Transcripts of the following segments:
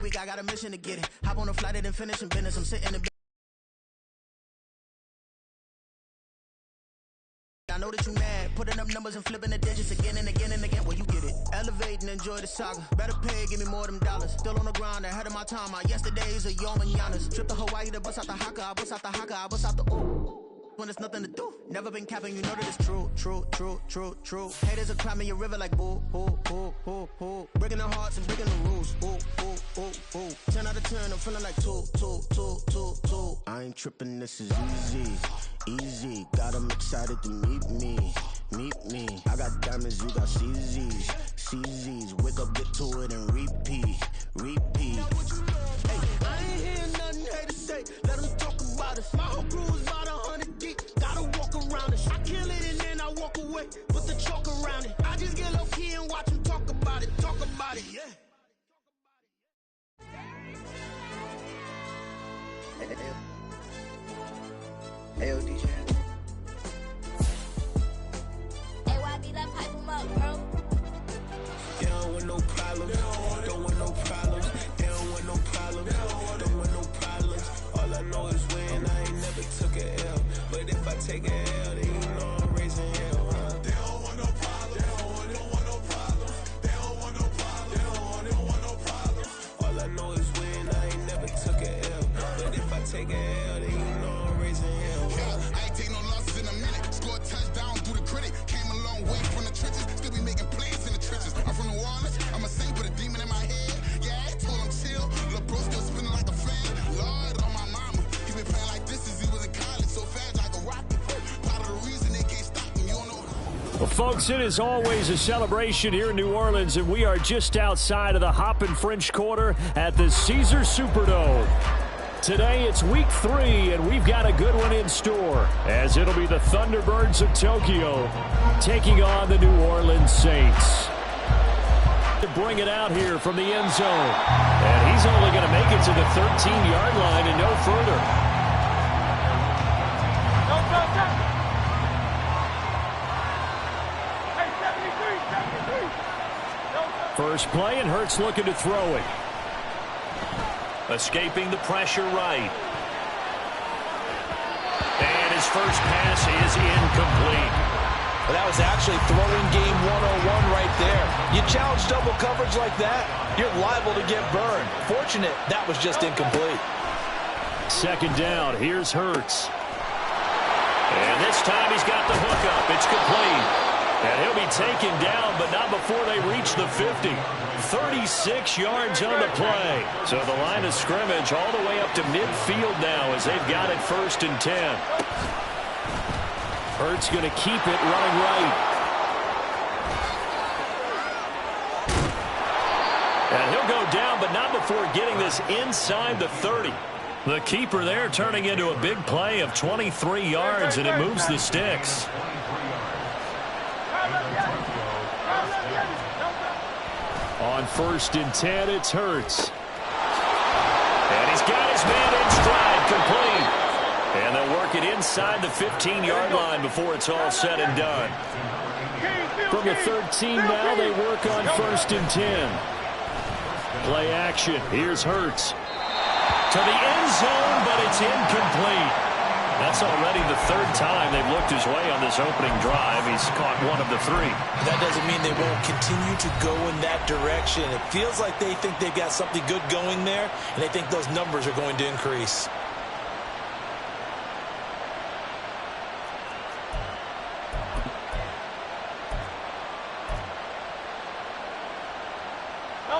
week, I got a mission to get it. Hop on a flight and finish in business. I'm sitting in I know that you mad, putting up numbers and flipping the digits again and again and again. Well, you get it. Elevate and enjoy the saga. Better pay, give me more of them dollars. Still on the grind, ahead of my time. My yesterdays are your mananas. Trip to Hawaii to bust out the haka. I bust out the haka. I bust out the ooh. When there's nothing to do. Never been capping, you know that it's true, true, true, true, true. Haters are climbing your river like boo, boo, boo, boo, boo. Breaking their hearts and breaking the rules. Ooh, ooh, ooh, ooh. 10 out of 10, I'm feeling like 2, 2, 2, 2, 2. I ain't tripping, this is easy, easy. Got 'em excited to meet me, meet me. I got diamonds, you got CZs, CZs. Wake up, get to it and repeat, repeat. Hey, I ain't hearing nothing haters say. Let them talk about us. My whole crew is about 100 deep. Gotta walk around it. I kill it and then I walk away. Put the chalk around it. I just get low key and watch them talk about it. Talk about it, yeah. Hey, DJ. Hey, YB, let pipe him up, bro. They don't want no problems. Don't want no problems. They don't want no problems. Don't want no problems. All I know is win. I ain't never took a L. But if I take a L, then you know I'm raising hell, huh? They don't want no problems. They don't want no problems. They don't want no problems. They don't want no problems. All I know is win. I ain't never took a L. But if I take a L, then you know I'm raising hell, huh? I ain't take no losses in a minute. Scored touchdown through the critic. Came a long way from the trenches. Still be making plays in the trenches. I'm from New Orleans. I'm a saint with a demon in my head. Yeah, I told him chill. Lil' bro still spinning like a fan. Lord on my mama. He been playing like this since he was in college. So fast like a rocket. Part of the reason they can't stop him. You don't know. Well, folks, it is always a celebration here in New Orleans, and we are just outside of the Hoppin' French Quarter at the Caesars Superdome. Today it's week 3, and we've got a good one in store, as it'll be the Thunderbirds of Tokyo taking on the New Orleans Saints. To bring it out here from the end zone, and he's only going to make it to the 13-yard line and no further. First play, and Hurts looking to throw it. Escaping the pressure right. And his first pass is incomplete. Well, that was actually throwing game 101 right there. You challenge double coverage like that, you're liable to get burned. Fortunate that was just incomplete. Second down, here's Hurts. And this time he's got the hook up. It's complete. And he'll be taken down, but not before they reach the 50. 36 yards on the play. So the line of scrimmage all the way up to midfield now as they've got it 1st and 10. Hurts going to keep it running right. And he'll go down, but not before getting this inside the 30. The keeper there turning into a big play of 23 yards, and it moves the sticks. On 1st and 10, it's Hurts. And he's got his man in stride, complete. And they'll work it inside the 15-yard line before it's all said and done. From the 13 now, they work on 1st and 10. Play action. Here's Hurts. To the end zone, but it's incomplete. That's already the 3rd time they've looked his way on this opening drive. He's caught 1 of the 3. That doesn't mean they won't continue to go in that direction. It feels like they think they've got something good going there, and they think those numbers are going to increase.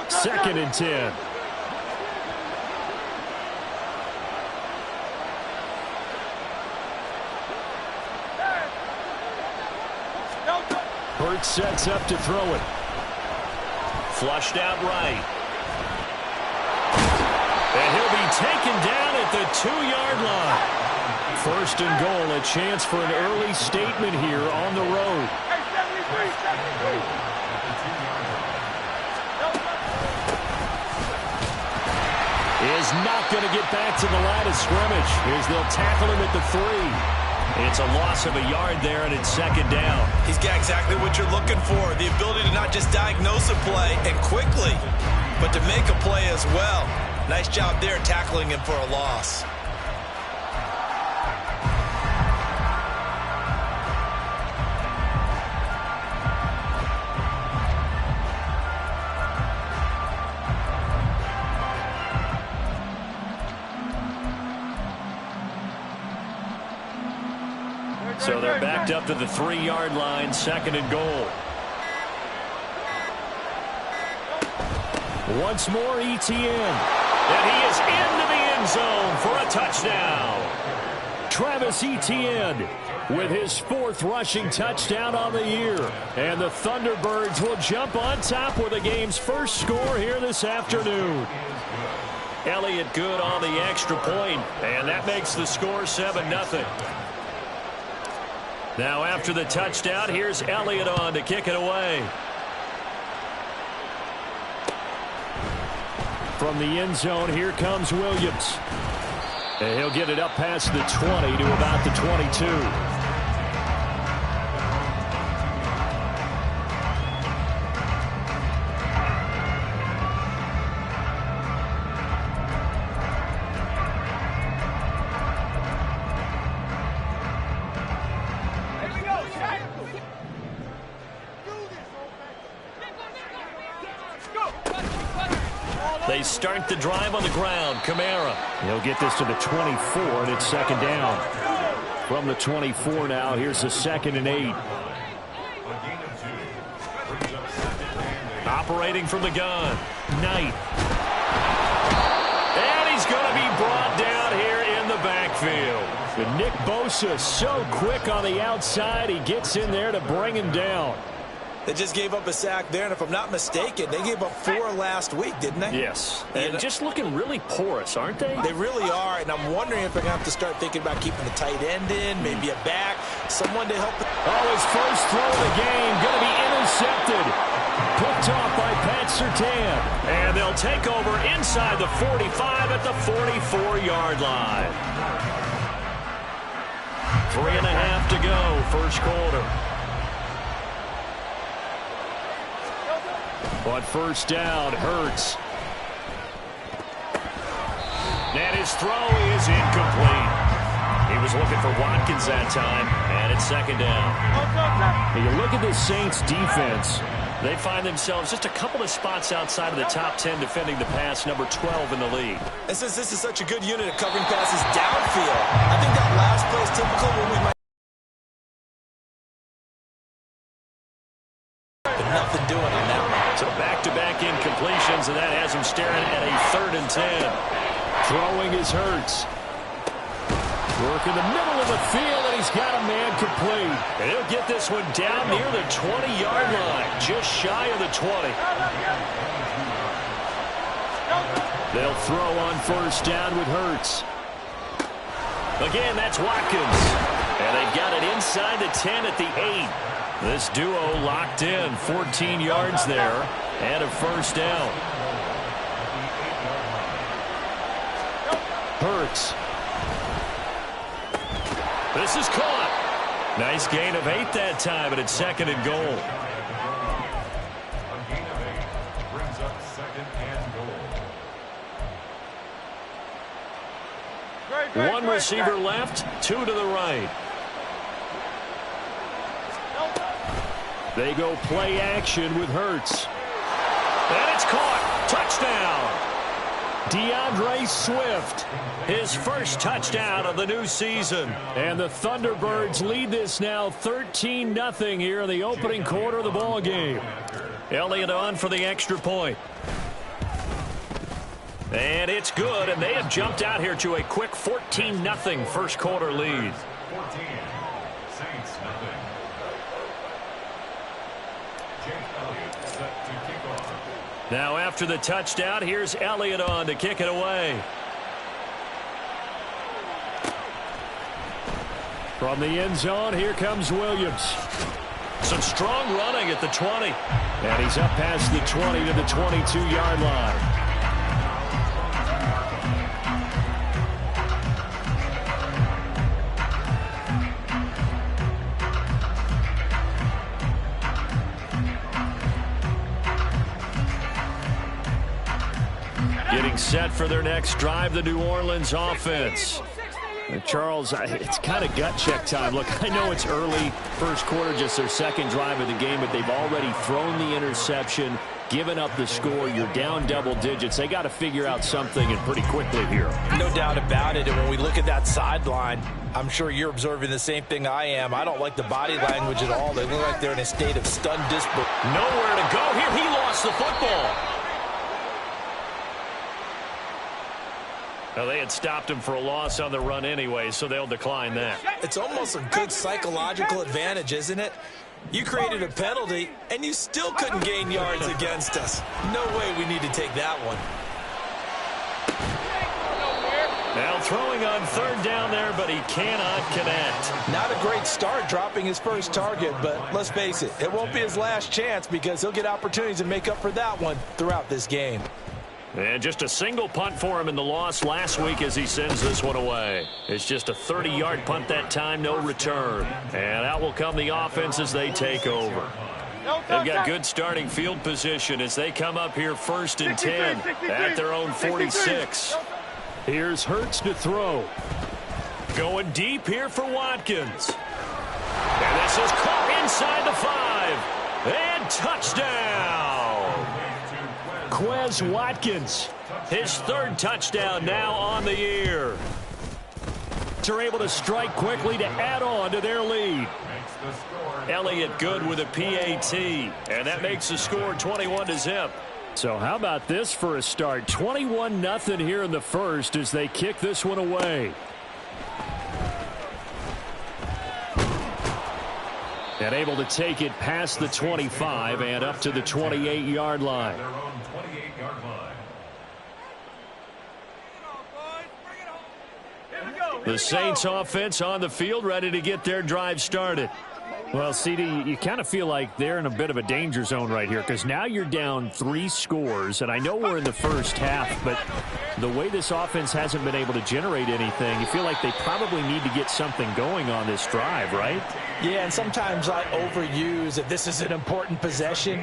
Second and 10. Hurts sets up to throw it. Flushed out right. And he'll be taken down at the 2-yard line. 1st and goal, a chance for an early statement here on the road. Is not going to get back to the line of scrimmage as they'll tackle him at the 3. It's a loss of a yard there, and it's 2nd down. He's got exactly what you're looking for, the ability to not just diagnose a play and quickly but to make a play as well. Nice job there tackling him for a loss. So they're backed up to the 3-yard line, 2nd and goal. Once more, Etienne. And he is into the end zone for a touchdown. Travis Etienne with his 4th rushing touchdown on the year. And the Thunderbirds will jump on top with the game's first score here this afternoon. Elliott good on the extra point, and that makes the score 7-0. Now after the touchdown, here's Elliott on to kick it away. From the end zone, here comes Williams. And he'll get it up past the 20 to about the 22. They start the drive on the ground. Kamara. He'll get this to the 24, and it's 2nd down. From the 24 now, here's the 2nd and 8. Operating from the gun. Knight. And he's going to be brought down here in the backfield. But Nick Bosa so quick on the outside, he gets in there to bring him down. They just gave up a sack there, and if I'm not mistaken, they gave up 4 last week, didn't they? Yes, and just looking really porous, aren't they? They really are, and I'm wondering if they're going to have to start thinking about keeping the tight end in, maybe a back, someone to help. Oh, his first throw of the game going to be intercepted. Picked off by Pat Surtain. And they'll take over inside the 45 at the 44-yard line. 3.5 to go, first quarter. On first down, Hurts. And his throw is incomplete. He was looking for Watkins that time, and it's 2nd down. You look at the Saints' defense. They find themselves just a couple of spots outside of the top 10 defending the pass, number 12 in the league. And since this is such a good unit of covering passes downfield, I think that last play is typical when we might. Nothing doing on that one. So back-to-back incompletions, and that has him staring at a 3rd and 10. Throwing is Hurts. Work in the middle of the field, and he's got a man complete. And he'll get this one down near the 20-yard line, just shy of the 20. They'll throw on first down with Hurts. Again, that's Watkins. And they've got it inside the 10 at the 8. This duo locked in, 14 yards there, and a first down. Hurts. This is caught. Nice gain of 8 that time, and it's 2nd and goal. Brings up 2nd and goal. One receiver left, 2 to the right. They go play action with Hurts. And it's caught. Touchdown. DeAndre Swift. His first touchdown of the new season. And the Thunderbirds lead this now 13-0 here in the opening quarter of the ball game. Elliott on for the extra point. And it's good, and they have jumped out here to a quick 14-0 first quarter lead. 14, Saints nothing. Set to kick off. Now after the touchdown, here's Elliott on to kick it away. From the end zone, here comes Williams. Some strong running at the 20. And he's up past the 20 to the 22-yard line. Getting set for their next drive, the New Orleans offense. Charles, it's kind of gut check time. Look, I know it's early, first quarter, just their second drive of the game, but they've already thrown the interception, given up the score. You're down double digits. They got to figure out something, and pretty quickly here. No doubt about it. And when we look at that sideline, I'm sure you're observing the same thing I am. I don't like the body language at all. They look like they're in a state of stunned disbelief. Nowhere to go here. He lost the football. Well, they had stopped him for a loss on the run anyway, so they'll decline that. It's almost a good psychological advantage, isn't it? You created a penalty, and you still couldn't gain yards against us. No way we need to take that one. Now throwing on third down there, but he cannot connect. Not a great start dropping his first target, but let's face it, it won't be his last chance because he'll get opportunities to make up for that one throughout this game. And just a single punt for him in the loss last week as he sends this one away. It's just a 30-yard punt that time, no return. And out will come the offense as they take over. They've got good starting field position as they come up here 1st and 10 at their own 46. Here's Hurts to throw. Going deep here for Watkins. And this is caught inside the 5. And touchdown. Quez Watkins, his third touchdown now on the year. They're able to strike quickly to add on to their lead. Elliott good with a PAT, and that makes the score 21-0. So how about this for a start? 21-0 here in the first as they kick this one away. And able to take it past the 25 and up to the 28-yard line. The Saints offense on the field ready to get their drive started. Well, CD, you kind of feel like they're in a bit of a danger zone right here because now you're down 3 scores, and I know we're in the first half, but the way this offense hasn't been able to generate anything, you feel like they probably need to get something going on this drive, right? Yeah, and sometimes I overuse that this is an important possession,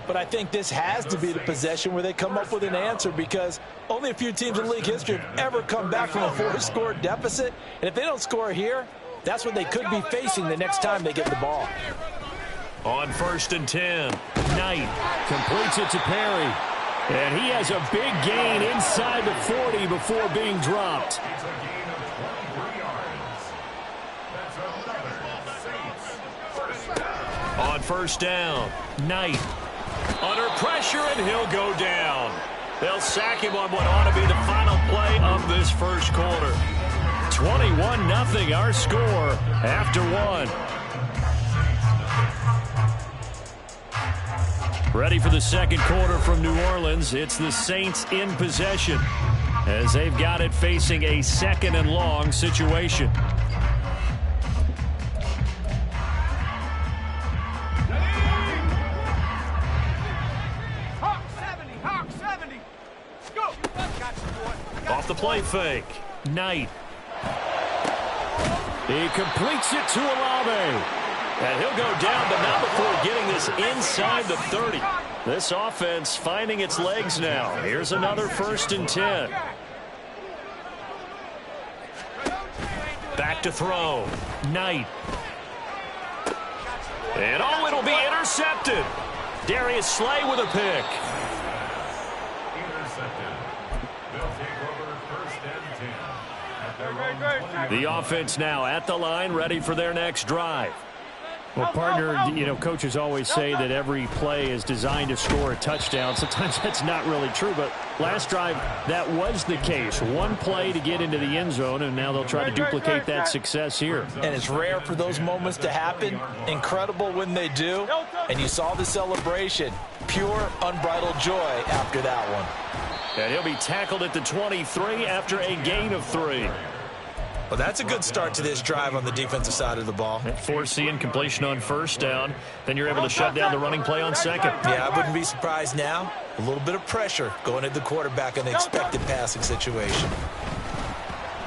but I think this has to be the possession where they come up with an answer because only a few teams in league history have ever come back from a 4-score deficit, and if they don't score here, that's what they could be facing the next time they get the ball. On 1st and 10, Knight completes it to Perry. And he has a big gain inside the 40 before being dropped. On 1st down, Knight under pressure, and he'll go down. They'll sack him on what ought to be the final play of this first quarter. 21-0 our score after 1. Ready for the second quarter from New Orleans. It's the Saints in possession as they've got it facing a 2nd and long situation. Off the play fake, Knight. He completes it to Olave. And he'll go down, but not before getting this inside the 30. This offense finding its legs now. Here's another 1st and 10. Back to throw. Knight. And oh, it'll be intercepted. Darius Slay with a pick. The offense now at the line, ready for their next drive. Well, partner, you know, coaches always say that every play is designed to score a touchdown. Sometimes that's not really true, but last drive, that was the case. One play to get into the end zone, and now they'll try to duplicate that success here. And it's rare for those moments to happen. Incredible when they do. And you saw the celebration. Pure, unbridled joy after that one. And he'll be tackled at the 23 after a gain of 3. Well, that's a good start to this drive on the defensive side of the ball. Force the incompletion on 1st down. Then you're able to shut down the running play on 2nd. Yeah, I wouldn't be surprised now. A little bit of pressure going at the quarterback in the expected passing situation.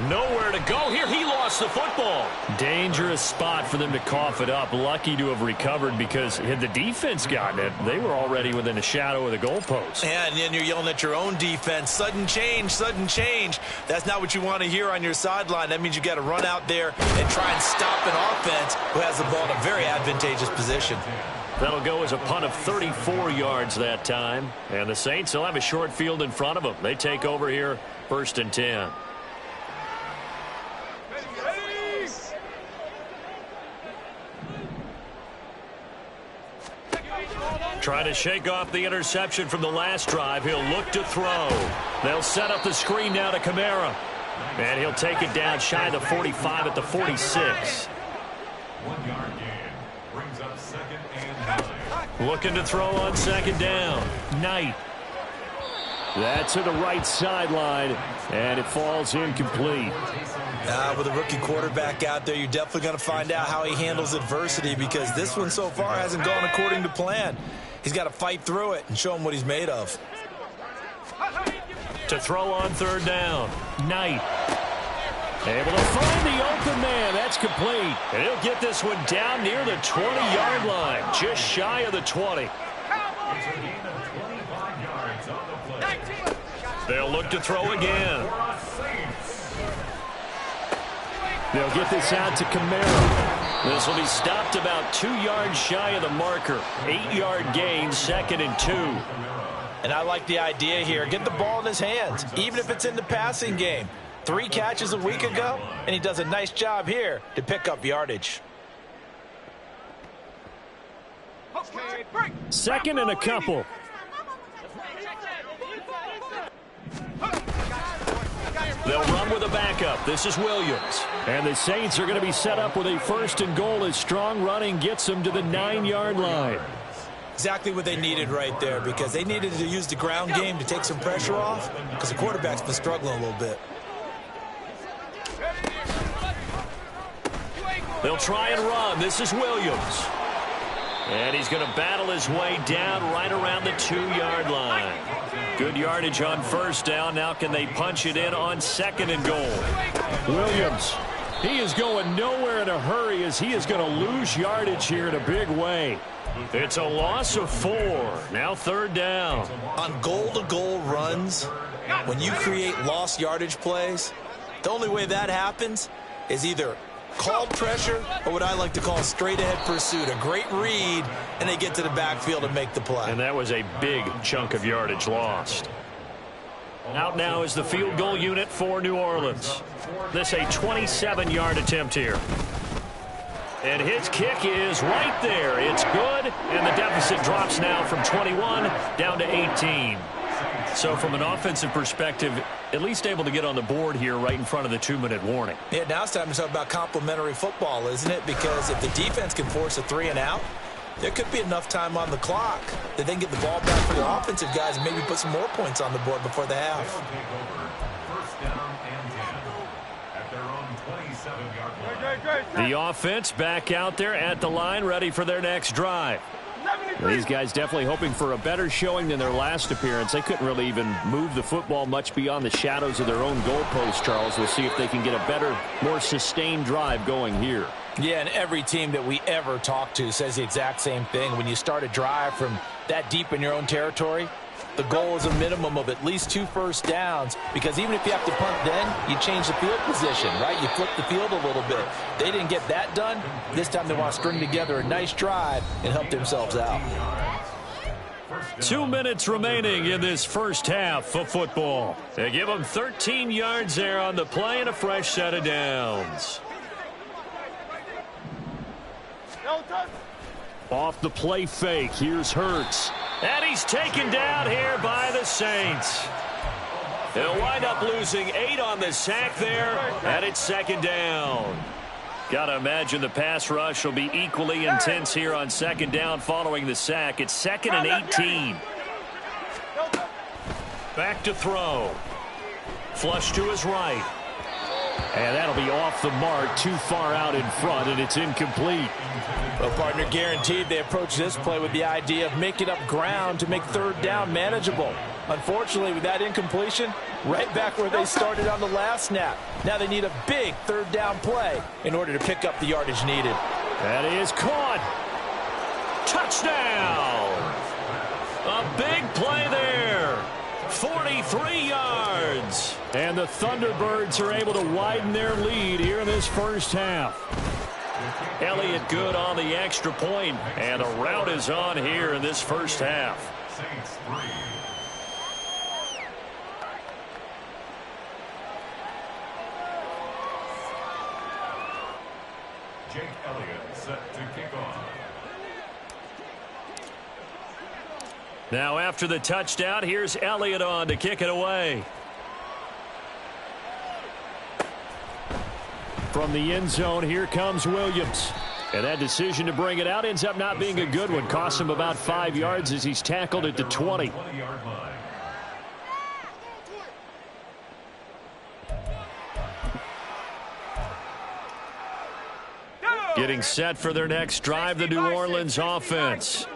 Nowhere to go here. He lost the football. Dangerous spot for them to cough it up. Lucky to have recovered because had the defense gotten it, they were already within a shadow of the goalpost. And then you're yelling at your own defense. Sudden change, sudden change. That's not what you want to hear on your sideline. That means you got to run out there and try and stop an offense who has the ball in a very advantageous position. That'll go as a punt of 34 yards that time. And the Saints will have a short field in front of them. They take over here, 1st and 10. Trying to shake off the interception from the last drive. He'll look to throw. They'll set up the screen now to Kamara. And he'll take it down shy of the 45 at the 46. 1 yard gain. Brings up 2nd and 9. Looking to throw on 2nd down. Knight. That's to the right sideline, and it falls incomplete. With a rookie quarterback out there, you're definitely going to find out how he handles adversity because this one so far hasn't gone according to plan. He's got to fight through it and show him what he's made of. To throw on 3rd down. Knight. Able to find the open man. That's complete. And he'll get this one down near the 20-yard line, just shy of the 20. It's a gain of 25 yards on the play. They'll look to throw again. They'll get this out to Kamara. This will be stopped about 2 yards shy of the marker. 8-yard gain, 2nd and 2. And I like the idea here. Get the ball in his hands, even if it's in the passing game. 3 catches a week ago, and he does a nice job here to pick up yardage. 2nd and a couple. They'll run with a backup. This is Williams. And the Saints are going to be set up with a 1st and goal as strong running gets them to the 9-yard line. Exactly what they needed right there because they needed to use the ground game to take some pressure off because the quarterback's been struggling a little bit. They'll try and run. This is Williams. And he's going to battle his way down right around the 2-yard line. Good yardage on 1st down. Now can they punch it in on 2nd and goal? Williams, he is going nowhere in a hurry as he is going to lose yardage here in a big way. It's a loss of 4. Now 3rd down. On goal-to-goal runs, when you create lost yardage plays, the only way that happens is either called pressure or what I like to call straight-ahead pursuit. A great read, and they get to the backfield and make the play. And that was a big chunk of yardage lost. Out now is the field goal unit for New Orleans. This a 27-yard attempt here. And his kick is right there. It's good, and the deficit drops now from 21 down to 18. So from an offensive perspective, at least able to get on the board here right in front of the 2-minute warning. Yeah, now it's time to talk about complementary football, isn't it? Because if the defense can force a 3-and-out, there could be enough time on the clock that they can get the ball back for the offensive guys and maybe put some more points on the board before the half. 1st down and 10 at their own 27-yard line. The offense back out there at the line, ready for their next drive. These guys definitely hoping for a better showing than their last appearance. They couldn't really even move the football much beyond the shadows of their own goalpost, Charles. We'll see if they can get a better, more sustained drive going here. Yeah, and every team that we ever talk to says the exact same thing. When you start a drive from that deep in your own territory, the goal is a minimum of at least 2 first downs, because even if you have to punt then, you change the field position, right? You flip the field a little bit. They didn't get that done. This time they want to string together a nice drive and help themselves out. 2 minutes remaining in this first half of football. They give them 13 yards there on the play and a fresh set of downs. Off the play fake, here's Hurts. And he's taken down here by the Saints. They'll wind up losing 8 on the sack there, and it's 2nd down. Got to imagine the pass rush will be equally intense here on 2nd down following the sack. It's 2nd and 18. Back to throw. Flush to his right. And that'll be off the mark, too far out in front, and it's incomplete. Well, partner, guaranteed they approach this play with the idea of making up ground to make 3rd down manageable. Unfortunately, with that incompletion, right back where they started on the last snap. Now they need a big third down play in order to pick up the yardage needed. That is caught. Touchdown. A big play there. 43 yards. And the Thunderbirds are able to widen their lead here in this first half. Elliott good on the extra point, and a rout is on here in this first half. Saints 3. Jake Elliott set to kick off. Now after the touchdown, here's Elliott on to kick it away. From the end zone, here comes Williams. And that decision to bring it out ends up not being a good one. Costs him about 5 yards as he's tackled at the 20. Getting set for their next drive, the New Orleans offense.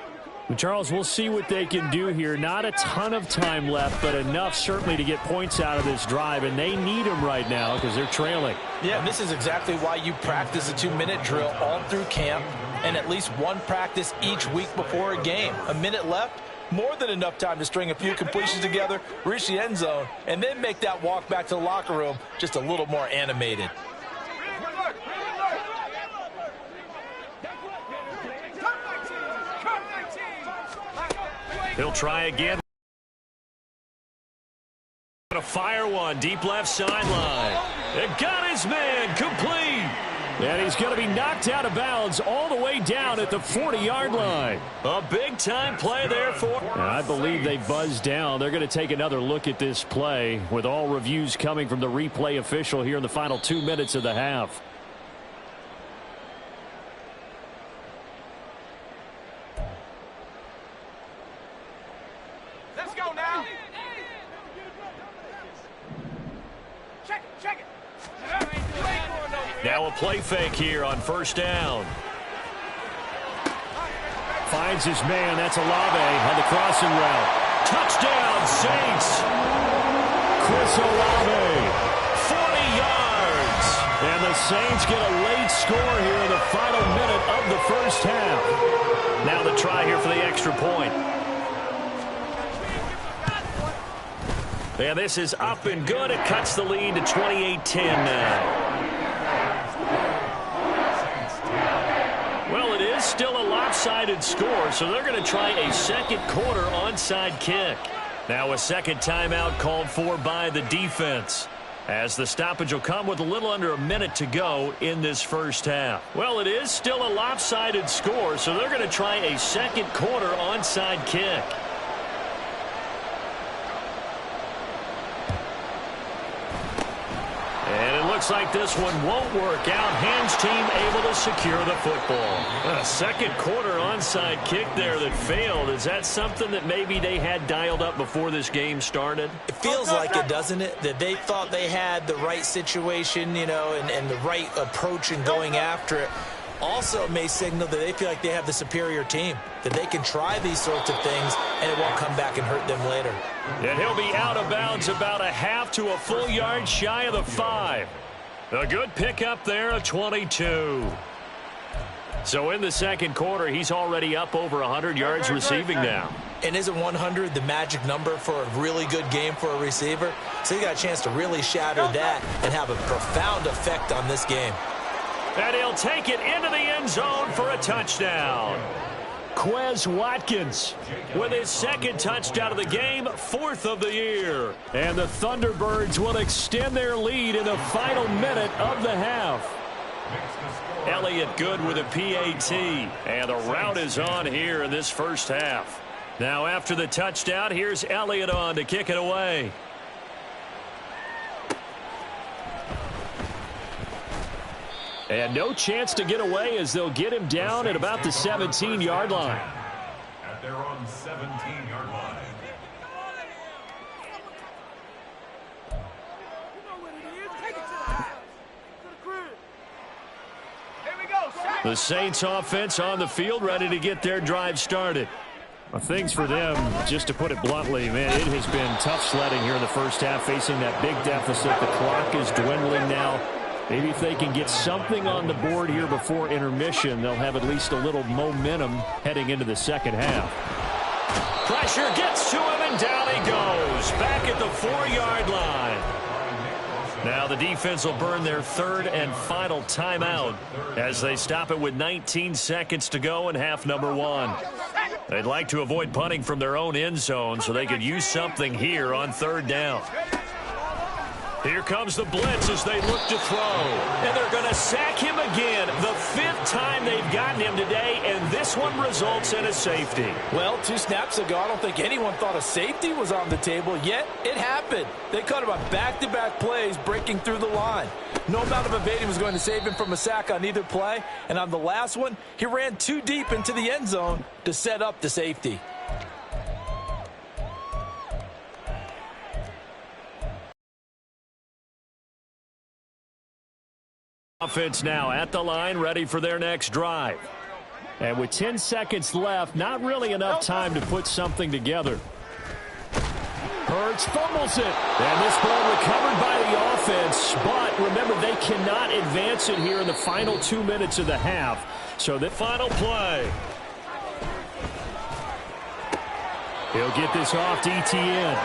Charles, we'll see what they can do here. Not a ton of time left, but enough certainly to get points out of this drive, and they need them right now because they're trailing. Yeah, this is exactly why you practice a 2-minute drill all through camp and at least one practice each week before a game. A minute left, more than enough time to string a few completions together, reach the end zone, and then make that walk back to the locker room just a little more animated. He'll try again. A fire one, deep left sideline. It got his man complete. And he's going to be knocked out of bounds all the way down at the 40-yard line. A big-time play there for... I believe they buzzed down. They're going to take another look at this play with all reviews coming from the replay official here in the final 2 minutes of the half. Let's go now. Check it. Now a play fake here on first down. Finds his man. That's Olave on the crossing route. Touchdown, Saints. Chris Olave. 40 yards. And the Saints get a late score here in the final minute of the first half. Now the try here for the extra point. And this is up and good. It cuts the lead to 28-10 now. Well, it is still a lopsided score, so they're going to try a second quarter onside kick. Now a second timeout called for by the defense, as the stoppage will come with a little under a minute to go in this first half. Well, it is still a lopsided score, so they're going to try a second quarter onside kick. And it looks like this one won't work out. Hams team able to secure the football. A second quarter onside kick there that failed. Is that something that maybe they had dialed up before this game started? It feels like it, doesn't it? That they thought they had the right situation, you know, and the right approach in going after it. Also, it may signal that they feel like they have the superior team, that they can try these sorts of things and it won't come back and hurt them later. And he'll be out of bounds about a half to a full yard shy of the 5. A good pickup there of 22. So in the second quarter, he's already up over 100 yards receiving now. And isn't 100 the magic number for a really good game for a receiver? So he got a chance to really shatter that and have a profound effect on this game. And he'll take it into the end zone for a touchdown. Quez Watkins with his second touchdown of the game, 4th of the year. And the Thunderbirds will extend their lead in the final minute of the half. Elliott good with a PAT. And the rout is on here in this first half. Now after the touchdown, here's Elliott on to kick it away. And no chance to get away as they'll get him down at about the 17-yard line. At their own 17-yard line. The Saints offense on the field ready to get their drive started. Well, things for them, just to put it bluntly, man, it has been tough sledding here in the first half, facing that big deficit. The clock is dwindling now. Maybe if they can get something on the board here before intermission, they'll have at least a little momentum heading into the second half. Pressure gets to him, and down he goes. Back at the 4-yard line. Now the defense will burn their third and final timeout as they stop it with 19 seconds to go in half number 1. They'd like to avoid punting from their own end zone so they could use something here on third down. Here comes the blitz as they look to throw. And they're going to sack him again. The 5th time they've gotten him today, and this one results in a safety. Well, 2 snaps ago, I don't think anyone thought a safety was on the table, yet it happened. They cut him on back-to-back plays, breaking through the line. No amount of evading was going to save him from a sack on either play, and on the last one, he ran too deep into the end zone to set up the safety. Offense now at the line, ready for their next drive. And with 10 seconds left, not really enough time to put something together. Hurts fumbles it. And this ball recovered by the offense. But remember, they cannot advance it here in the final 2 minutes of the half. So the final play. He'll get this off to ETN.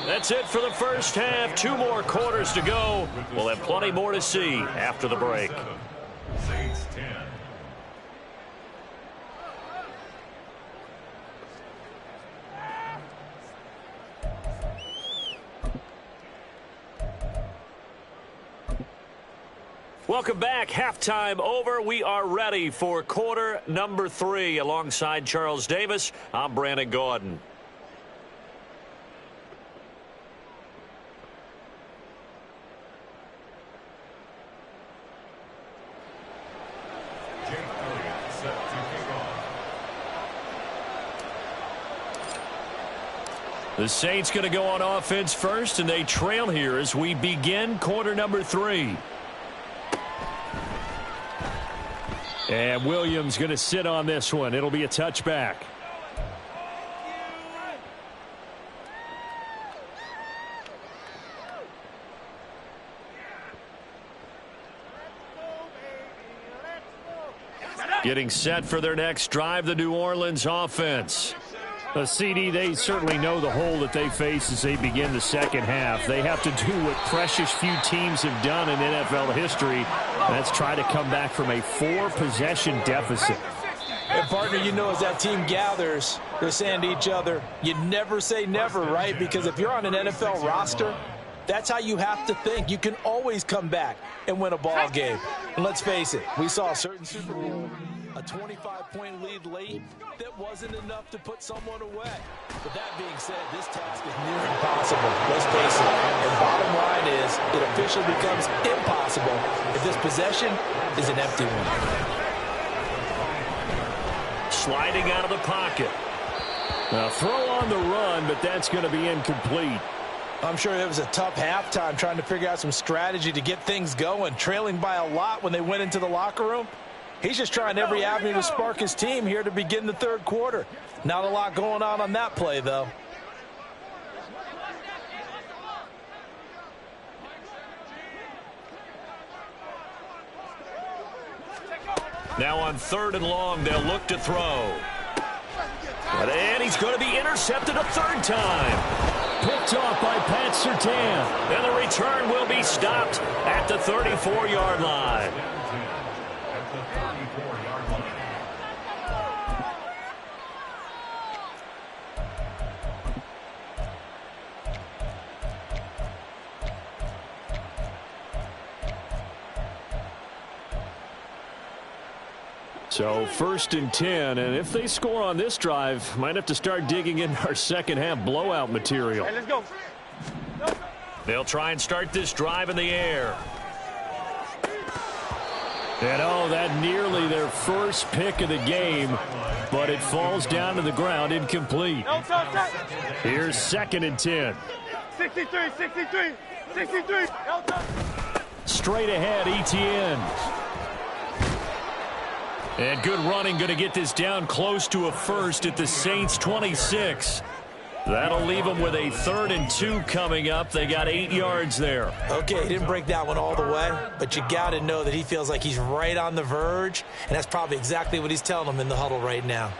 That's it for the first half. 2 more quarters to go. We'll have plenty more to see after the break. Saints 10. Welcome back. Halftime over. We are ready for quarter number 3. Alongside Charles Davis, I'm Brandon Gordon. The Saints going to go on offense first, and they trail here as we begin quarter number 3. And Williams going to sit on this one. It'll be a touchback. Getting set for their next drive, the New Orleans offense. CD, they certainly know the hole that they face as they begin the second half. They have to do what precious few teams have done in NFL history. That's try to come back from a 4-possession deficit. And, partner, you know, as that team gathers, they're saying to each other, you never say never, right? Because if you're on an NFL roster, that's how you have to think. You can always come back and win a ball game. And let's face it, we saw a certain Super Bowl, a 25-point lead late that wasn't enough to put someone away. But that being said, this task is near impossible. Let's face it. And bottom line is, it officially becomes impossible if this possession is an empty one. Sliding out of the pocket. Now, throw on the run, but that's going to be incomplete. I'm sure it was a tough halftime trying to figure out some strategy to get things going, trailing by a lot when they went into the locker room. He's just trying every avenue to spark his team here to begin the third quarter. Not a lot going on that play, though. Now on 3rd and long, they'll look to throw. And he's going to be intercepted a 3rd time. Picked off by Pat Surtain. And the return will be stopped at the 34-yard line. So 1st and 10, and if they score on this drive, might have to start digging in our second half blowout material. Hey, let's go. They'll try and start this drive in the air. And that nearly their first pick of the game, but it falls down to the ground incomplete. Here's 2nd and 10. 63. Straight ahead, ETN. And good running, going to get this down close to a first at the Saints' 26. That'll leave them with a 3rd and 2 coming up. They got 8 yards there. Okay, he didn't break that one all the way, but you got to know that he feels like he's right on the verge, and that's probably exactly what he's telling them in the huddle right now.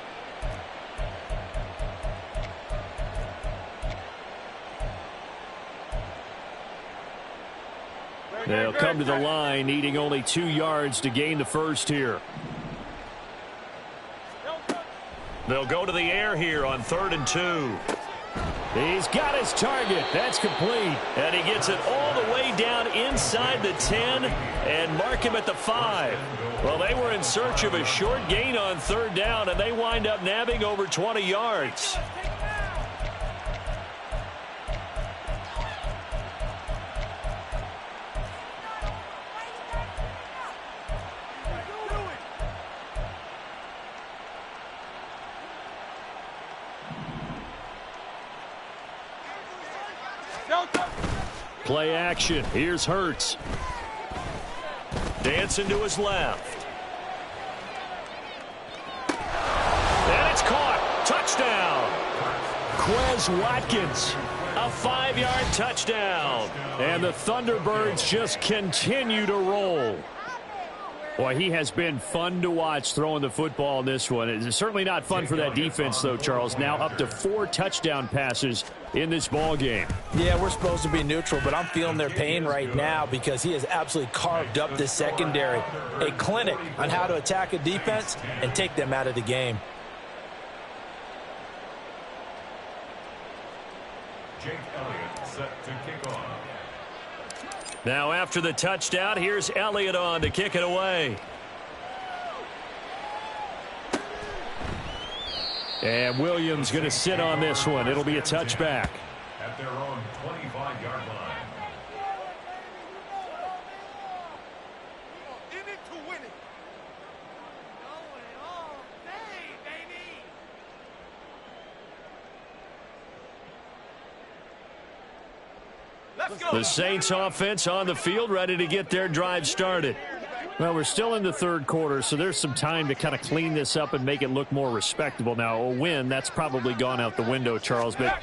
They'll come to the line, needing only 2 yards to gain the first here. They'll go to the air here on 3rd and 2. He's got his target. That's complete. And he gets it all the way down inside the 10 and mark him at the 5. Well, they were in search of a short gain on 3rd down, and they wind up nabbing over 20 yards. Play action. Here's Hurts. Dancing to his left. And it's caught. Touchdown. Quez Watkins. A 5-yard touchdown. And the Thunderbirds just continue to roll. Boy, he has been fun to watch throwing the football in this one. It's certainly not fun for that defense, though, Charles. Now up to 4 touchdown passes in this ball game. Yeah, we're supposed to be neutral, but I'm feeling their pain right now because he has absolutely carved up this secondary. A clinic on how to attack a defense and take them out of the game. Jake Elliott set to kick off. Now after the touchdown, here's Elliott on to kick it away. And Williams going to sit on this one. It'll be a touchback. At their own 25-yard line. In it to win it. The Saints offense on the field, ready to get their drive started. Well, we're still in the 3rd quarter, so there's some time to kind of clean this up and make it look more respectable. Now, a win, that's probably gone out the window, Charles, but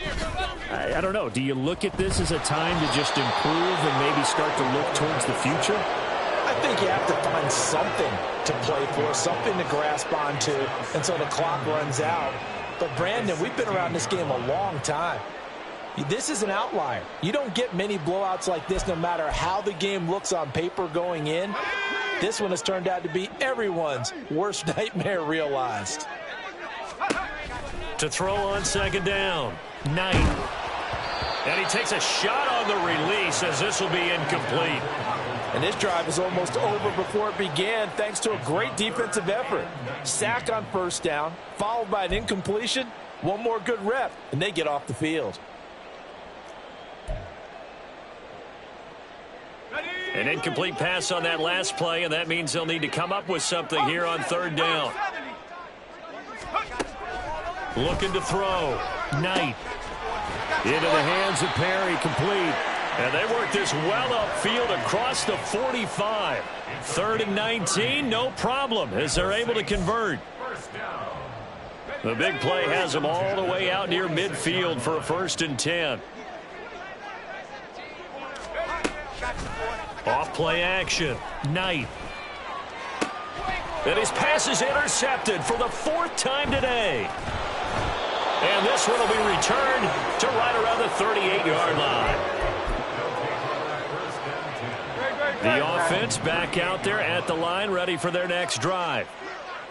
I don't know. Do you look at this as a time to just improve and maybe start to look towards the future? I think you have to find something to play for, something to grasp onto until the clock runs out. But, Brandon, we've been around this game a long time. This is an outlier. You don't get many blowouts like this no matter how the game looks on paper going in. This one has turned out to be everyone's worst nightmare realized. To throw on 2nd down, Knight. And he takes a shot on the release as this will be incomplete. And this drive is almost over before it began thanks to a great defensive effort. Sack on 1st down, followed by an incompletion. One more good rep, and they get off the field. An incomplete pass on that last play, and that means they'll need to come up with something here on 3rd down. Looking to throw. Knight. Into the hands of Perry, complete. And they work this well upfield across the 45. 3rd and 19, no problem, as they're able to convert. The big play has them all the way out near midfield for a 1st and 10. Off play action. Knight. And his pass is intercepted for the 4th time today. And this one will be returned to right around the 38-yard line. The offense back out there at the line, ready for their next drive.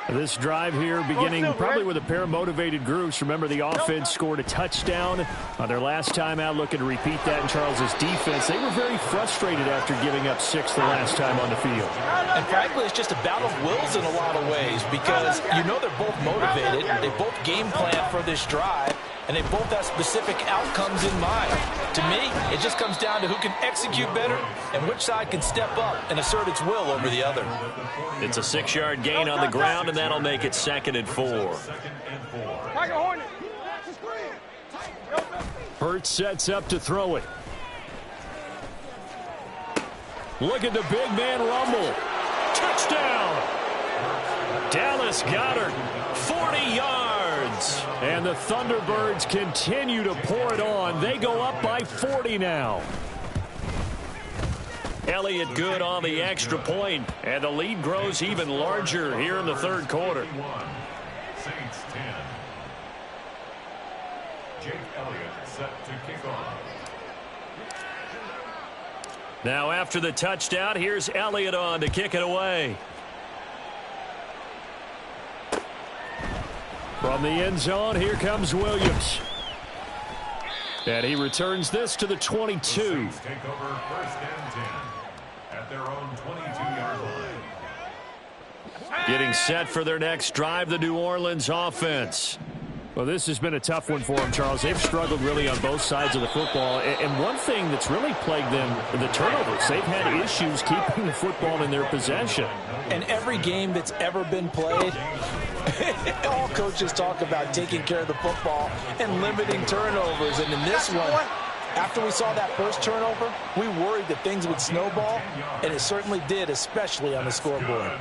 This drive here beginning probably with a pair of motivated groups. Remember, the offense scored a touchdown on their last time out, looking to repeat that in Charles's defense. They were very frustrated after giving up 6 the last time on the field. And frankly, it's just a battle of wills in a lot of ways because you know they're both motivated. They both game plan for this drive, and they both have specific outcomes in mind. To me, it just comes down to who can execute better and which side can step up and assert its will over the other. It's a 6-yard gain on the ground, and that'll make it 2nd and 4. Hurts sets up to throw it. Look at the big man rumble. Touchdown! Dallas Goedert, 40 yards. And the Thunderbirds continue to pour it on. They go up by 40 now. Elliott good on the extra point, and the lead grows even larger here in the third quarter. Saints 10. Jake Elliott set to kick off. Now after the touchdown, here's Elliott on to kick it away. From the end zone, here comes Williams. And he returns this to the 22. The Saints take over first and 10 at their own 22-yard line. Getting set for their next drive, the New Orleans offense. Well, this has been a tough one for them, Charles. They've struggled really on both sides of the football. And one thing that's really plagued them, the turnovers. They've had issues keeping the football in their possession. And every game that's ever been played, all coaches talk about taking care of the football and limiting turnovers. And in this one, after we saw that first turnover, we worried that things would snowball, and it certainly did, especially on the scoreboard.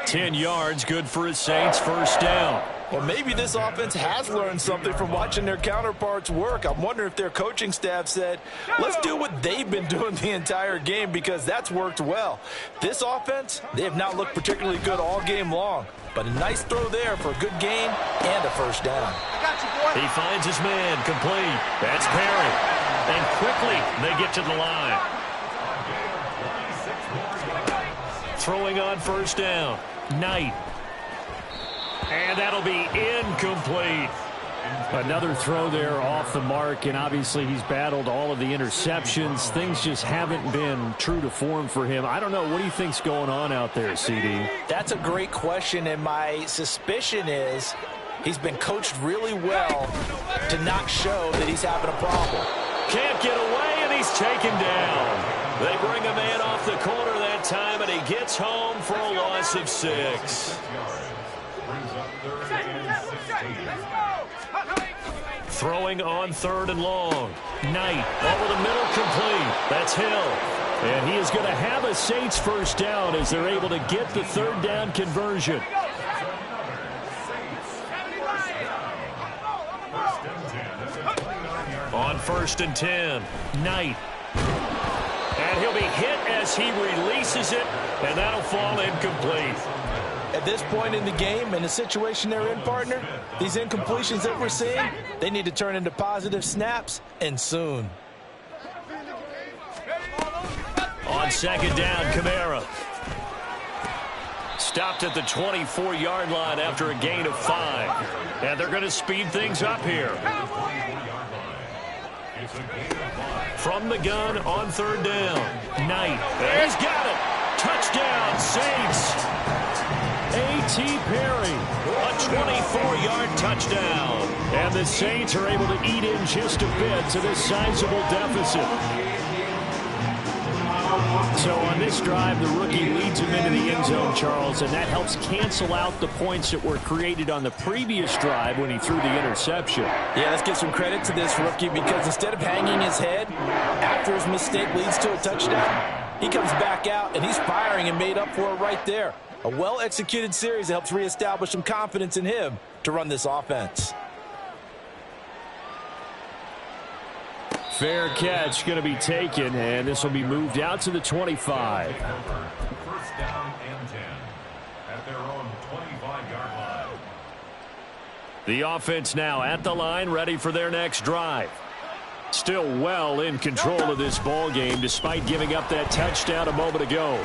10 yards, good for his Saints, first down. Well, maybe this offense has learned something from watching their counterparts work. I'm wondering if their coaching staff said, let's do what they've been doing the entire game, because that's worked well. This offense, they have not looked particularly good all game long, but a nice throw there for a good gain and a first down. He finds his man, complete. That's Perry. And quickly they get to the line. Throwing on first down, Knight. And that'll be incomplete. Another throw there off the mark, and obviously he's battled all of the interceptions. Things just haven't been true to form for him. I don't know. What do you think's going on out there, CD? That's a great question, and my suspicion is he's been coached really well to not show that he's having a problem. Can't get away, and he's taken down. They bring a man off the corner that time, and he gets home for a loss of 6. Throwing on third and long. Knight over the middle, complete. That's Hill. And he is going to have a Saints first down as they're able to get the third down conversion. On first and 10, Knight. And he'll be hit as he releases it, and that'll fall incomplete. At this point in the game, in the situation they're in, partner, these incompletions that we're seeing, they need to turn into positive snaps, and soon. On second down, Kamara. Stopped at the 24-yard line after a gain of 5. And they're going to speed things up here. From the gun on third down, Knight. And he's got it. Touchdown, Saints. A.T. Perry, a 24-yard touchdown. And the Saints are able to eat in just a bit to this sizable deficit. So on this drive, the rookie leads him into the end zone, Charles, and that helps cancel out the points that were created on the previous drive when he threw the interception. Yeah, let's give some credit to this rookie, because instead of hanging his head after his mistake leads to a touchdown, he comes back out and he's firing and made up for it right there. A well-executed series that helps reestablish some confidence in him to run this offense. Fair catch going to be taken, and this will be moved out to the 25. First down and 10 at their own 25-yard line. The offense now at the line, ready for their next drive. Still well in control of this ball game, despite giving up that touchdown a moment ago.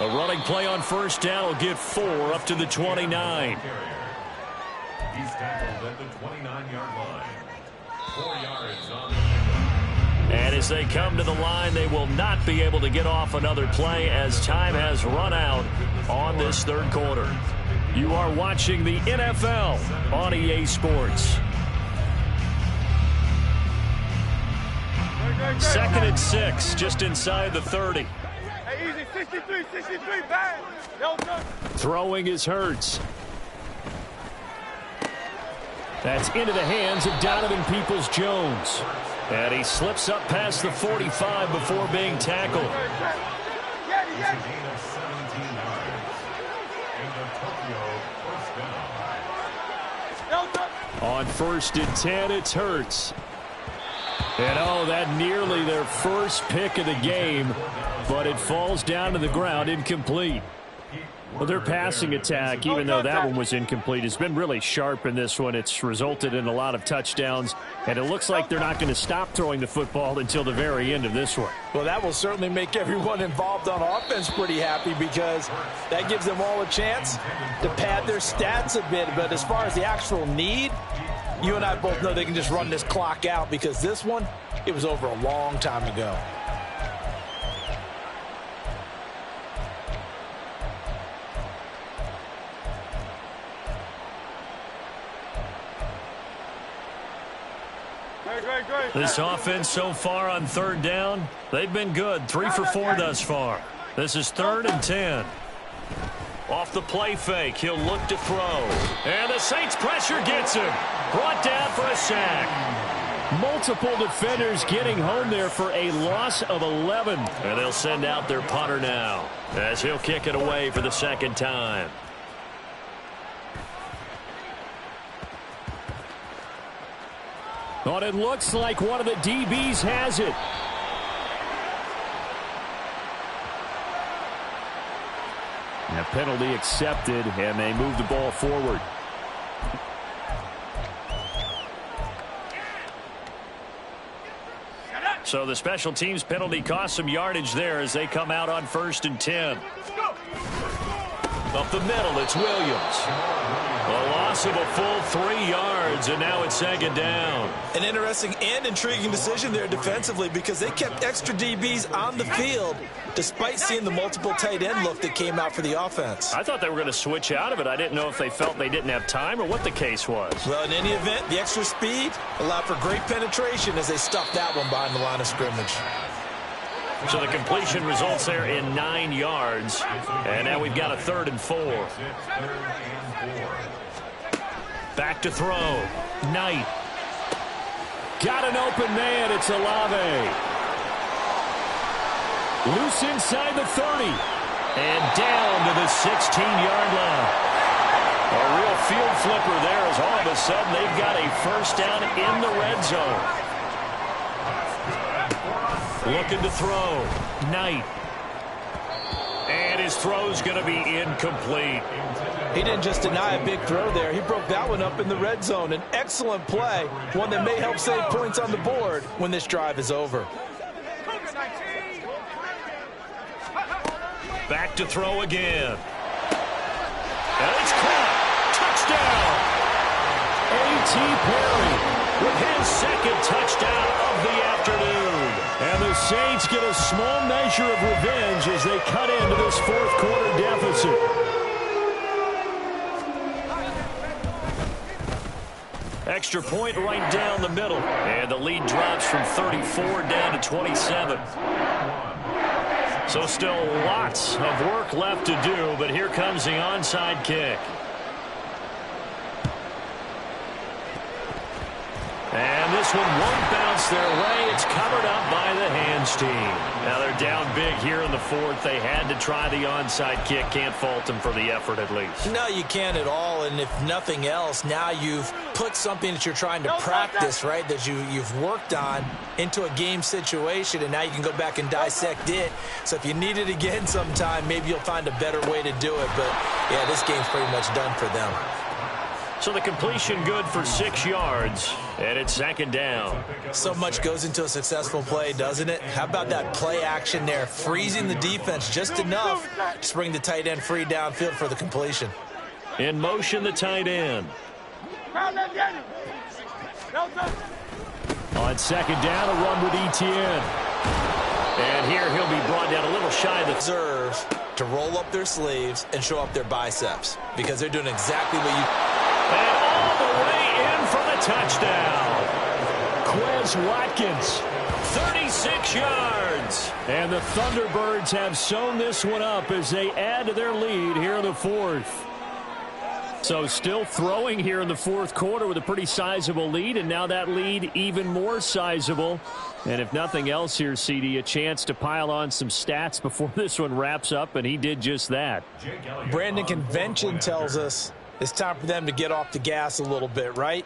A running play on first down will get 4 up to the 29. He's tackled at the 29-yard line. 4 yards on the. And as they come to the line, they will not be able to get off another play as time has run out on this third quarter. You are watching the NFL on EA Sports. 2nd and 6, just inside the 30. Throwing is Hurts. That's into the hands of Donovan Peoples-Jones. And he slips up past the 45 before being tackled. He's a gain of 17 yards. And the On 1st and 10, it's Hurts. And oh, that nearly their first pick of the game, but it falls down to the ground incomplete. Well, their passing attack, even though that one was incomplete, has been really sharp in this one. It's resulted in a lot of touchdowns, and it looks like they're not going to stop throwing the football until the very end of this one. Well, that will certainly make everyone involved on offense pretty happy because that gives them all a chance to pad their stats a bit. But as far as the actual need, you and I both know they can just run this clock out because this one, it was over a long time ago. This offense so far on 3rd down, they've been good. 3 for 4 thus far. This is 3rd and 10. Off the play fake, he'll look to throw. And the Saints pressure gets him. Brought down for a sack. Multiple defenders getting home there for a loss of 11. And they'll send out their punter now as he'll kick it away for the 2nd time. But it looks like one of the DBs has it. And a penalty accepted, and they move the ball forward. So the special teams penalty cost some yardage there as they come out on 1st and 10. Up the middle, it's Williams. A loss of a full 3 yards, and now it's 2nd down. An interesting and intriguing decision there defensively because they kept extra DBs on the field despite seeing the multiple tight end look that came out for the offense. I thought they were going to switch out of it. I didn't know if they felt they didn't have time or what the case was. Well, in any event, the extra speed allowed for great penetration as they stuffed that one behind the line of scrimmage. So the completion results there in 9 yards. And now we've got a 3rd and 4. Back to throw. Knight. Got an open man. It's Olave. Loose inside the 30. And down to the 16-yard line. A real field flipper there as all of a sudden they've got a 1st down in the red zone. Looking to throw. Knight. And his throw's going to be incomplete. He didn't just deny a big throw there. He broke that one up in the red zone. An excellent play, one that may help save points on the board when this drive is over. Back to throw again. And it's caught. Touchdown. A.T. Perry with his 2nd touchdown of the afternoon. And the Saints get a small measure of revenge as they cut into this 4th quarter deficit. Extra point right down the middle. And the lead drops from 34 down to 27. So still lots of work left to do, but here comes the onside kick. And this one won't bounce their way. It's covered up by the hands team. Now they're down big here in the 4th. They had to try the onside kick. Can't fault them for the effort at least. No, you can't at all. And if nothing else, now you've put something that you're trying to practice, right, that you've worked on into a game situation, and now you can go back and dissect it. So if you need it again sometime, maybe you'll find a better way to do it. But, yeah, this game's pretty much done for them. So the completion good for 6 yards, and it's 2nd down. So much goes into a successful play, doesn't it? How about that play action there, freezing the defense just enough to bring the tight end free downfield for the completion. In motion, the tight end. On 2nd down, a run with Etienne. And here he'll be brought down a little shy of the deserve to roll up their sleeves and show up their biceps because they're doing exactly what you... And all the way in for the touchdown. Quez Watkins, 36 yards. And the Thunderbirds have sewn this one up as they add to their lead here in the 4th. So still throwing here in the 4th quarter with a pretty sizable lead, and now that lead even more sizable. And if nothing else here, CD, a chance to pile on some stats before this one wraps up, and he did just that. Brandon, convention tells us it's time for them to get off the gas a little bit, right?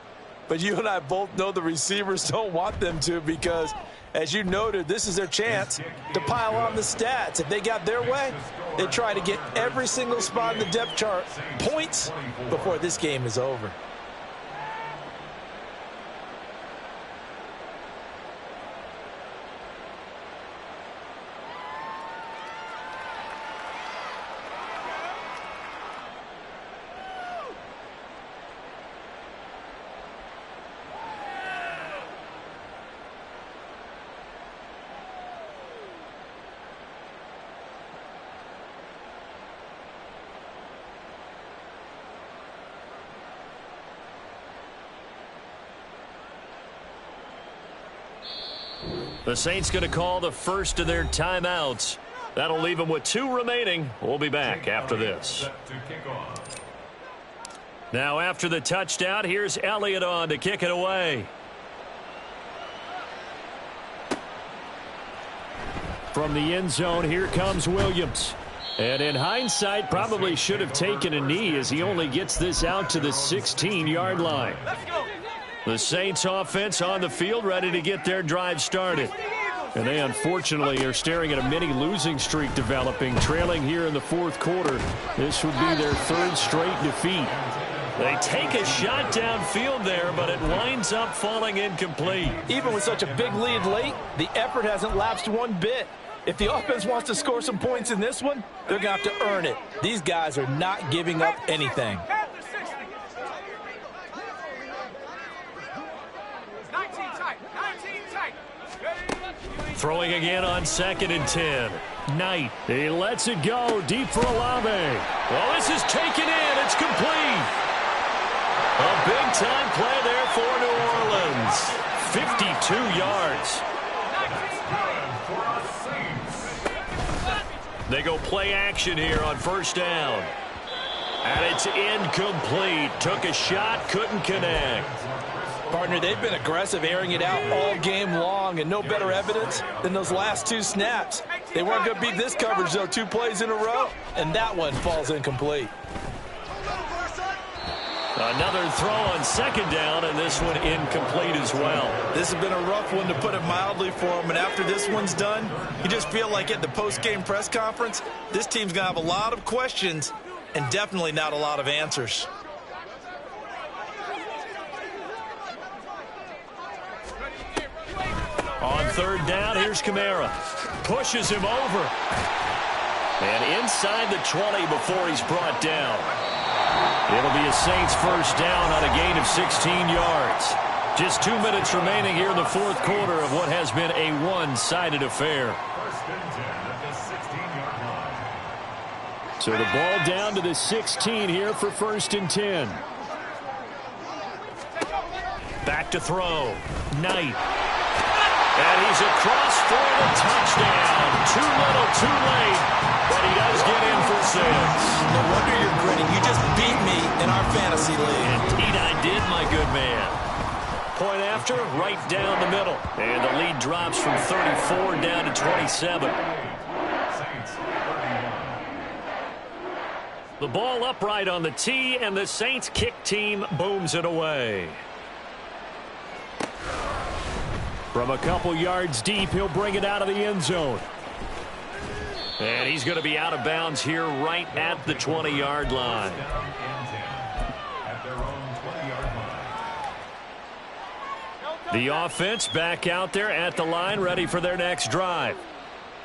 but you and I both know the receivers don't want them to because, as you noted, this is their chance to pile on the stats. If they got their way, they try to get every single spot in the depth chart points before this game is over. The Saints going to call the first of their timeouts. That'll leave them with 2 remaining. We'll be back after this. Now after the touchdown, here's Elliott on to kick it away. From the end zone, here comes Williams. And in hindsight, probably should have taken a knee as he only gets this out to the 16-yard line. The Saints offense on the field, ready to get their drive started. And they unfortunately are staring at a mini losing streak developing, trailing here in the 4th quarter. This would be their 3rd straight defeat. They take a shot downfield there, but it winds up falling incomplete. Even with such a big lead late, the effort hasn't lapsed one bit. If the offense wants to score some points in this one, they're going to have to earn it. These guys are not giving up anything. Throwing again on 2nd and 10. Knight. He lets it go deep for Olave. Well, this is taken in. It's complete. A big-time play there for New Orleans. 52 yards. They go play action here on 1st down. And it's incomplete. Took a shot, couldn't connect. Partner, they've been aggressive, airing it out all game long, and no better evidence than those last 2 snaps. They weren't going to beat this coverage, though, 2 plays in a row, and that one falls incomplete. Another throw on 2nd down, and this one incomplete as well. This has been a rough one, to put it mildly, for him, and after this one's done, you just feel like at the post-game press conference, this team's going to have a lot of questions and definitely not a lot of answers. On 3rd down, here's Kamara. Pushes him over. And inside the 20 before he's brought down. It'll be a Saints 1st down on a gain of 16 yards. Just 2 minutes remaining here in the 4th quarter of what has been a one-sided affair. So the ball down to the 16 here for 1st and 10. Back to throw. Knight. And he's across for the touchdown. Too little, too late. But he does get in for 6. No wonder you're grinning. You just beat me in our fantasy league. Indeed I did, my good man. Point after, right down the middle. And the lead drops from 34 down to 27. The ball upright on the tee, and the Saints kick team booms it away. From a couple yards deep, he'll bring it out of the end zone. And he's going to be out of bounds here right at the 20-yard line. The offense back out there at the line, ready for their next drive.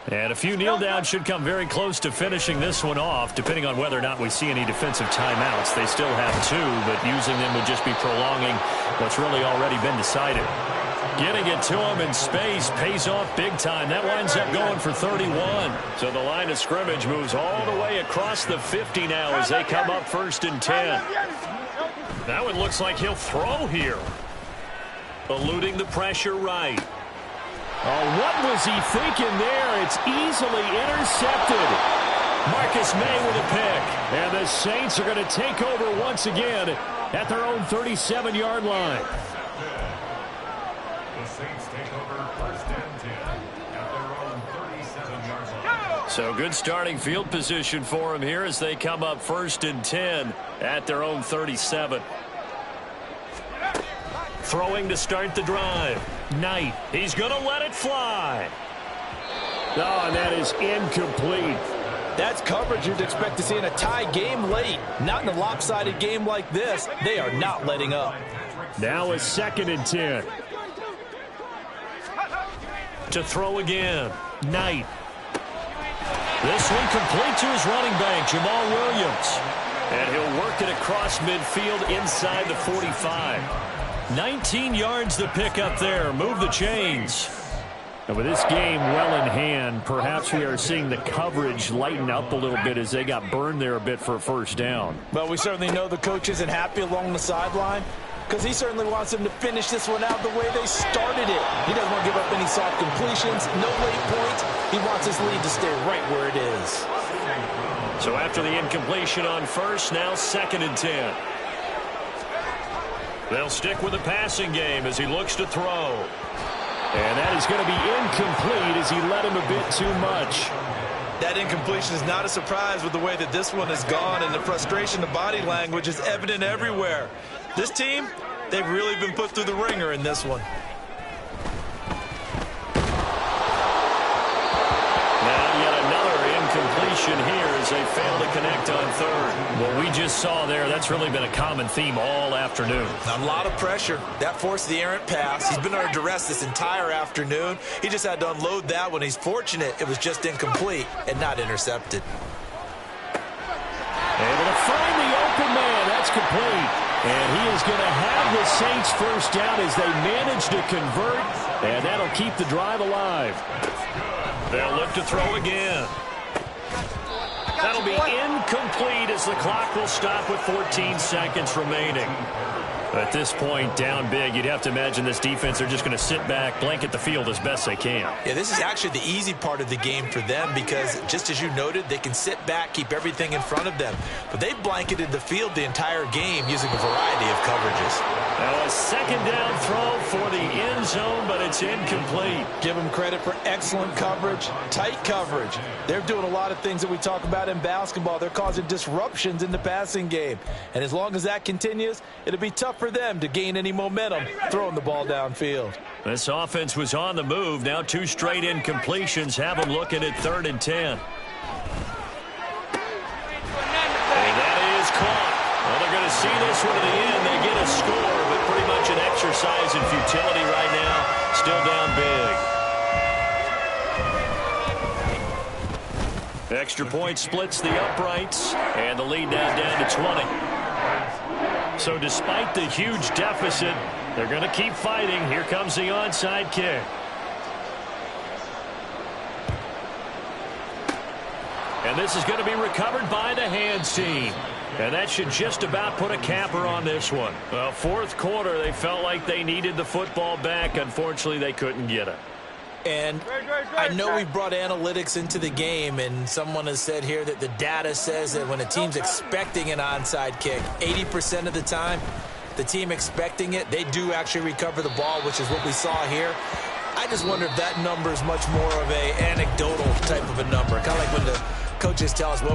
And a few kneel downs should come very close to finishing this one off, depending on whether or not we see any defensive timeouts. They still have 2, but using them would just be prolonging what's really already been decided. Getting it to him in space pays off big time. That winds up going for 31. So the line of scrimmage moves all the way across the 50 now as they come up 1st and 10. That one looks like he'll throw here. Eluding the pressure right. Oh, what was he thinking there? It's easily intercepted. Marcus May with a pick. And the Saints are going to take over once again at their own 37-yard line. The Saints take over 1st and 10 at their own 37-yard line. So good starting field position for them here as they come up 1st and 10 at their own 37. Throwing to start the drive. Knight. He's going to let it fly. Oh, and that is incomplete. That's coverage you'd expect to see in a tie game late. Not in a lopsided game like this. They are not letting up. Now a 2nd and 10. To throw again. Knight. This one complete to his running back, Jamal Williams. And he'll work it across midfield inside the 45. 19 yards to pick up there. Move the chains. And with this game well in hand, perhaps we are seeing the coverage lighten up a little bit as they got burned there a bit for a first down. Well, we certainly know the coach isn't happy along the sideline because he certainly wants them to finish this one out the way they started it. He doesn't want to give up any soft completions, no late points. He wants his lead to stay right where it is. So after the incompletion on first, now 2nd and 10. They'll stick with the passing game as he looks to throw. And that is going to be incomplete as he led him a bit too much. That incompletion is not a surprise with the way that this one has gone, and the frustration, the body language is evident everywhere. This team, they've really been put through the ringer in this one. Completion here as they fail to connect on third. What we just saw there, that's really been a common theme all afternoon. A lot of pressure. That forced the errant pass. He's been under duress this entire afternoon. He just had to unload that one. He's fortunate it was just incomplete and not intercepted. Able to find the open man. That's complete. And he is going to have the Saints first down as they manage to convert. And that'll keep the drive alive. They'll look to throw again. That'll be incomplete as the clock will stop with 14 seconds remaining. At this point, down big, you'd have to imagine this defense are just going to sit back, blanket the field as best they can. Yeah, this is actually the easy part of the game for them because, just as you noted, they can sit back, keep everything in front of them. But they blanketed the field the entire game using a variety of coverages. Now a 2nd down throw for the end zone, but it's incomplete. Give them credit for excellent coverage, tight coverage. They're doing a lot of things that we talk about in basketball. They're causing disruptions in the passing game. And as long as that continues, it'll be tough for them to gain any momentum throwing the ball downfield. This offense was on the move. Now 2 straight incompletions have them looking at 3rd and 10. And that is caught. Well, they're going to see this one to the end. They get a score, but pretty much an exercise in futility right now. Still down big. Extra point splits the uprights, and the lead now down to 20. So despite the huge deficit, they're going to keep fighting. Here comes the onside kick. And this is going to be recovered by the hands team. And that should just about put a capper on this one. Well, 4th quarter, they felt like they needed the football back. Unfortunately, they couldn't get it. And I know we brought analytics into the game, and someone has said here that the data says that when a team's expecting an onside kick, 80% of the time, the team expecting it, they do actually recover the ball, which is what we saw here. I just wonder if that number is much more of an anecdotal type of a number, kind of like when the coaches tell us, well,